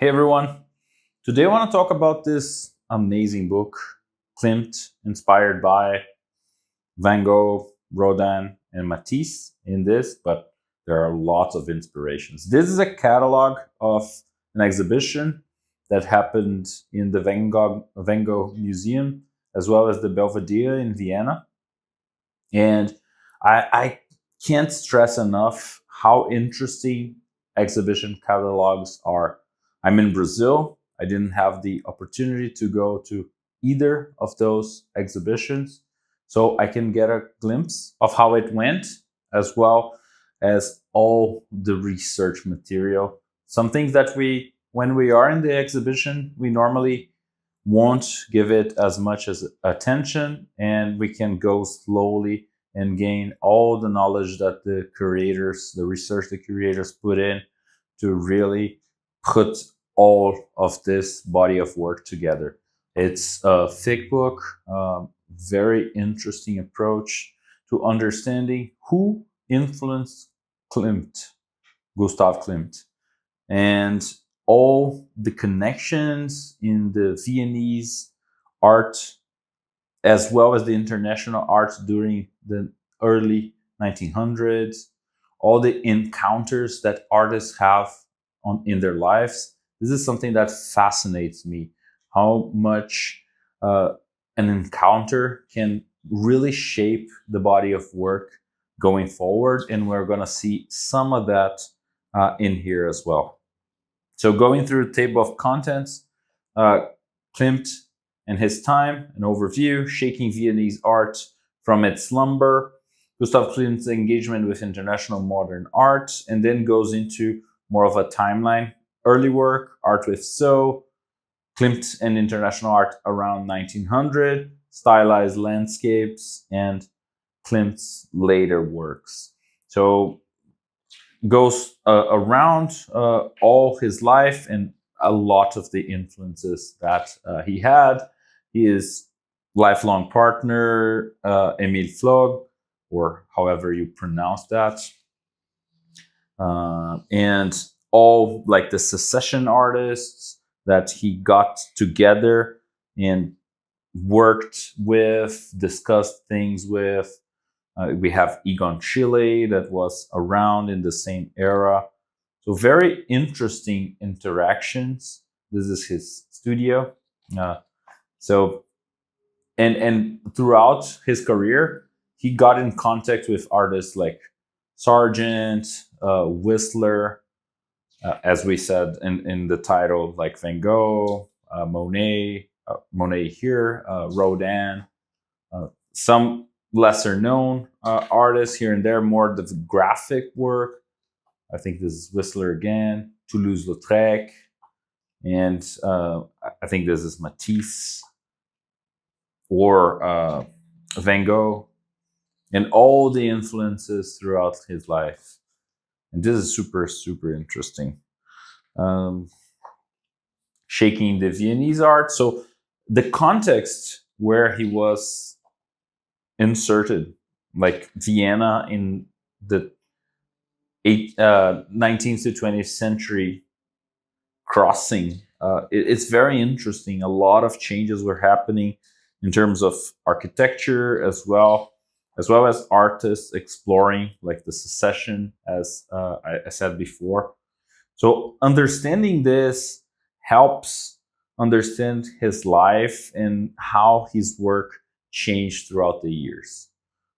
Hey everyone, today I want to talk about this amazing book, Klimt, inspired by Van Gogh, Rodin, and Matisse in this, but there are lots of inspirations. This is a catalog of an exhibition that happened in the Van Gogh Museum as well as the Belvedere in Vienna. And I can't stress enough how interesting exhibition catalogs are. I'm in Brazil. I didn't have the opportunity to go to either of those exhibitions, so I can get a glimpse of how it went, as well as all the research material. Some things that when we are in the exhibition, we normally won't give it as much as attention, and we can go slowly and gain all the knowledge that the research the curators put in to really put all of this body of work together. It's a thick book, very interesting approach to understanding who influenced Klimt, Gustav Klimt, and all the connections in the Viennese art as well as the international art during the early 1900s, all the encounters that artists have in their lives. This is something that fascinates me, how much an encounter can really shape the body of work going forward. And we're going to see some of that in here as well. So going through the table of contents, Klimt and his time, an overview, shaping Viennese art from its slumber, Gustav Klimt's engagement with international modern art, and then goes into more of a timeline. Early work, art with So, Klimt and international art around 1900, stylized landscapes, and Klimt's later works. So goes around all his life and a lot of the influences that he had. His lifelong partner, Emile Flog, or however you pronounce that, and all like the secession artists that he got together and worked with, discussed things with. We have Egon Schiele that was around in the same era. So very interesting interactions. This is his studio. So and throughout his career, he got in contact with artists like Sargent, Whistler, as we said in the title, like Van Gogh, Monet here, Rodin, some lesser known artists here and there, more the graphic work. I think this is Whistler again, Toulouse-Lautrec, and I think this is Matisse or Van Gogh, and all the influences throughout his life. And this is super, super interesting. Shaking the Viennese art. So the context where he was inserted, like Vienna in the 19th to 20th century crossing. It's very interesting. A lot of changes were happening in terms of architecture as well as artists exploring like the secession, as I said before. So understanding this helps understand his life and how his work changed throughout the years.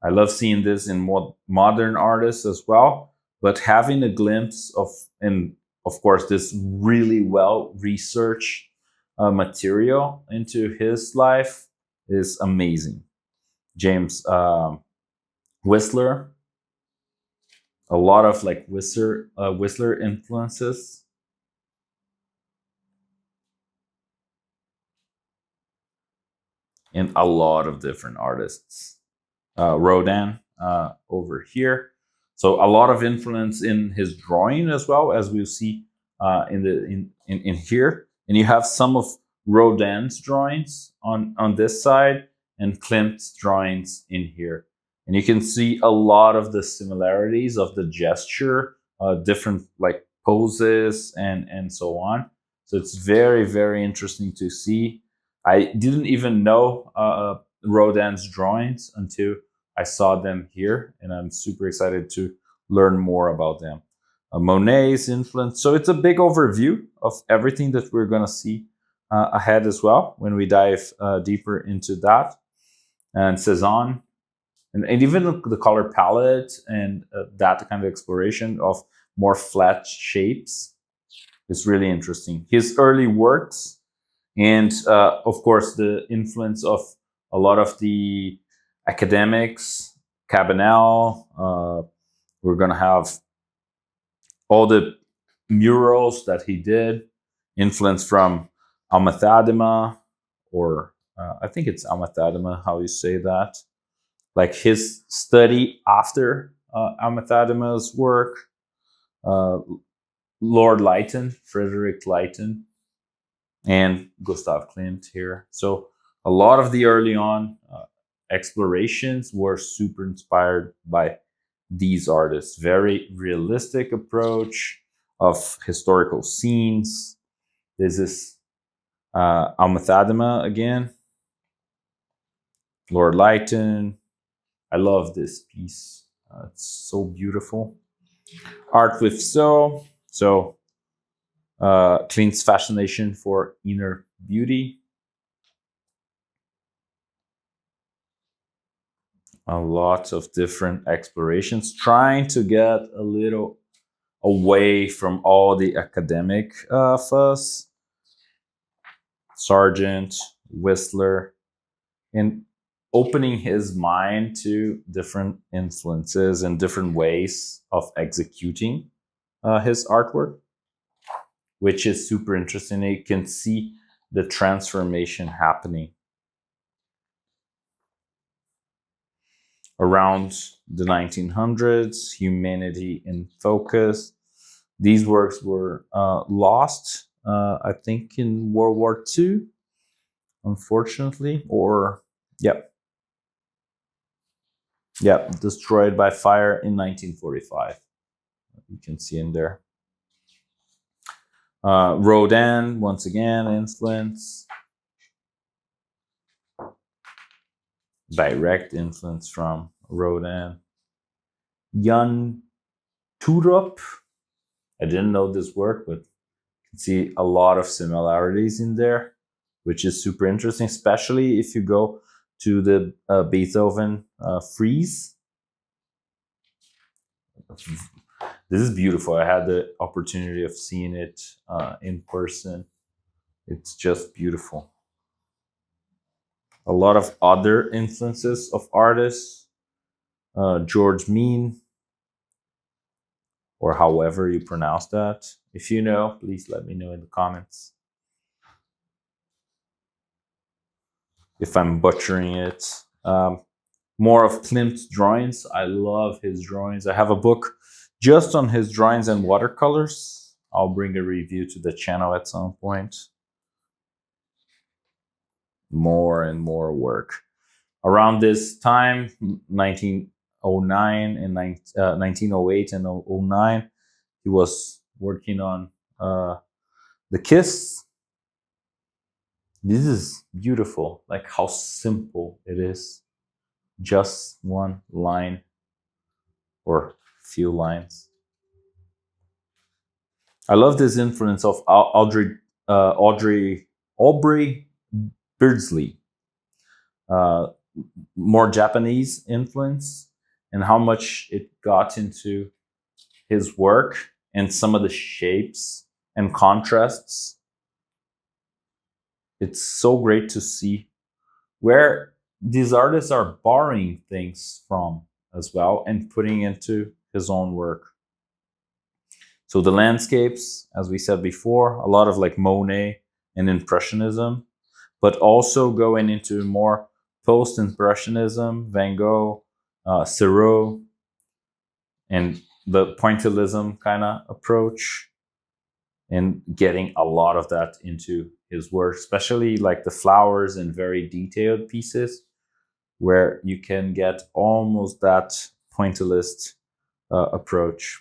I love seeing this in modern artists as well, but having a glimpse of, and of course, this really well researched material into his life is amazing. James Whistler, a lot of like Whistler influences. And a lot of different artists. Rodin over here. So a lot of influence in his drawing as well, as we'll see in here. And you have some of Rodin's drawings on this side and Klimt's drawings in here. And you can see a lot of the similarities of the gesture, different like poses and so on. So it's very, very interesting to see. I didn't even know Rodin's drawings until I saw them here, and I'm super excited to learn more about them. Monet's influence. So it's a big overview of everything that we're going to see ahead as well when we dive deeper into that. And Cezanne, and even the color palette and that kind of exploration of more flat shapes is really interesting. His early works, and of course the influence of a lot of the academics, Cabanel. We're going to have all the murals that he did, influence from Almathadema, or I think it's Almathadema, how you say that. Like his study after Almathadema's work, uh, Lord Lytton, Frederick Lytton, and Gustav Klimt here. So a lot of the early on explorations were super inspired by these artists. Very realistic approach of historical scenes. This is Almathadema again, Lord Lytton. I love this piece. It's so beautiful. Art with Soul. So Klimt's fascination for inner beauty. A lot of different explorations, trying to get a little away from all the academic fuss. Sargent, Whistler, and opening his mind to different influences and different ways of executing his artwork, which is super interesting. You can see the transformation happening around the 1900s. Humanity in Focus. These works were lost, I think, in World War II, unfortunately, or destroyed by fire in 1945. You can see in there. Rodin, once again, influence. Direct influence from Rodin. Jan Turup. I didn't know this work, but you can see a lot of similarities in there, which is super interesting, especially if you go to the Beethoven frieze. This is beautiful. I had the opportunity of seeing it in person. It's just beautiful. A lot of other influences of artists. George Mean, or however you pronounce that. If you know, please let me know in the comments. If I'm butchering it. More of Klimt's drawings. I love his drawings. I have a book just on his drawings and watercolors. I'll bring a review to the channel at some point. More and more work. Around this time, 1909 and 1908 and 09, he was working on The Kiss. This is beautiful, like how simple it is. Just one line or few lines. I love this influence of Aubrey Beardsley. More Japanese influence, and how much it got into his work and some of the shapes and contrasts. It's so great to see where these artists are borrowing things from as well and putting into his own work. So the landscapes, as we said before, a lot of like Monet and Impressionism, but also going into more post-Impressionism, Van Gogh, Céreau, and the pointillism kind of approach, and getting a lot of that into his work, especially like the flowers and very detailed pieces where you can get almost that pointillist approach.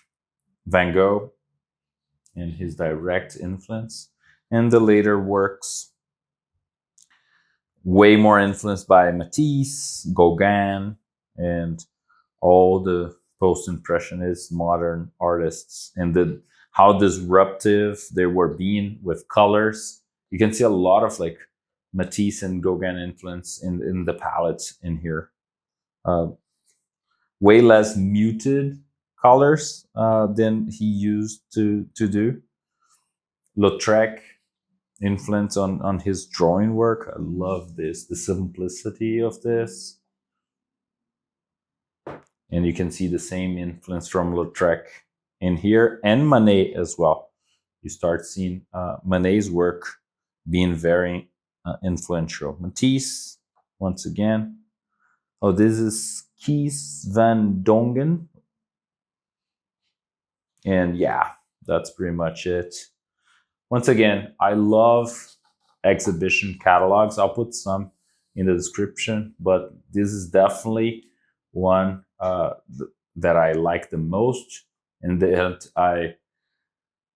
Van Gogh and his direct influence. And the later works, way more influenced by Matisse, Gauguin, and all the post-impressionist modern artists, and how disruptive they were being with colors. You can see a lot of like Matisse and Gauguin influence in the palettes in here. Way less muted colors than he used to do. Lautrec influence on his drawing work. I love this, the simplicity of this. And you can see the same influence from Lautrec in here, and Manet as well. You start seeing Manet's work being very influential. Matisse, once again. Oh, this is Kees van Dongen. And yeah, that's pretty much it. Once again, I love exhibition catalogs. I'll put some in the description, but this is definitely one that I like the most, and that I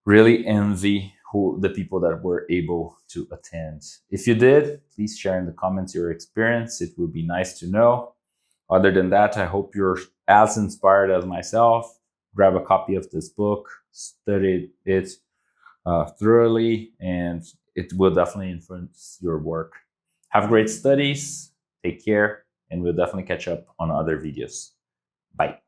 really envy the people that were able to attend. If you did, please share in the comments your experience. It would be nice to know. Other than that, I hope you're as inspired as myself. Grab a copy of this book, study it thoroughly, and it will definitely influence your work. Have great studies, take care, and we'll definitely catch up on other videos. Bye.